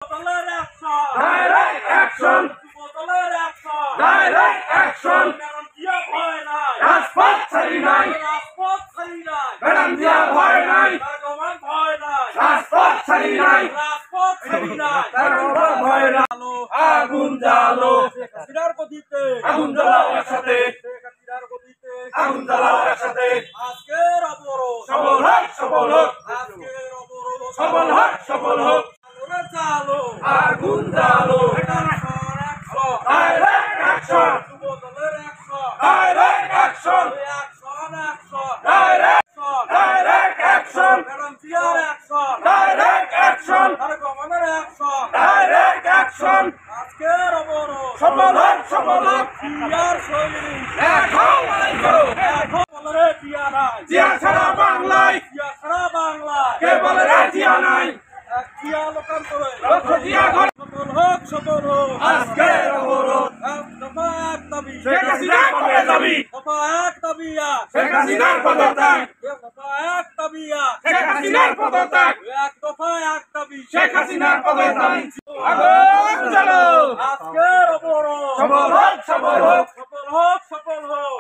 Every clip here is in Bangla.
Direct action! Direct action! রাজপথ ছাড়ি নাই, ম্যাডাম দিয়া ভয় নাই, রাজপথ ছাড়ি নাই, ভয় নাই। আগুন জ্বালো, আগুন জ্বালাও একসাথে, আগুন জ্বালাও একসাথে। সফল হোক, সফল হোক, সফল হোক, সফল হোক। আগুন জ্বালো, direct action, direct action, direct action, direct action, direct action. সফল হোক, সফল হোক। এখন জিয়া ছাড়া বাংলায়, কে বলে রে জিয়া নাই? সফল হোক আজকের অবরোধ, দফা এক দাবি, শেখ হাসিনা কবে যাবি? দফা এক দাবি, শেখ হাসিনার পদত্যাগ, দফা এক দাবি, শেখ হাসিনার পদত্যাগ, এক দফা এক দাবি, শেখ হাসিনার পদত্যাগ। আগুন জ্বালো, আজকের অবরোধ সফল হোক, সফল হোক, সফল হোক, সফল হোক।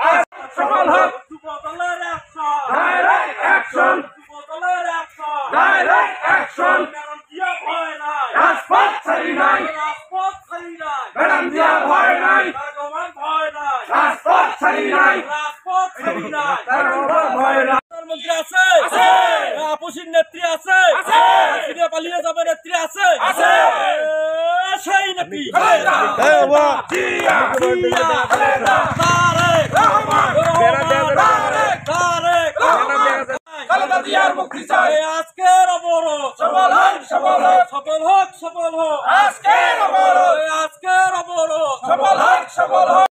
সফল হোক। যুবদলের অ্যাকশন, ডাইরেক্ট অ্যাকশন, যুবদলের অ্যাকশন, ডাইরেক্ট অ্যাকশন, কারণ জিয়া ভয় নাই, রাজপথ ছাড়ি নাই, রাজপথ ছাড়ি নাই, ম্যাডাম জিয়া ভয় নাই, ভগবান ভয় নাই, রাজপথ ছাড়ি নাই, রাজপথ ছাড়ি নাই। ভয় নাই। প্রধানমন্ত্রী আছে, আপসীর নেত্রী আছে, সিনে পালিয়ে যাবে নেত্রী আছে, সেই নেত্রী আজকের অবরোধ সফল হোক, সফল হোক, সফল হোক, সফল হোক, আজকের অবরোধ আজকের অবরোধ সফল হোক, সফল হোক।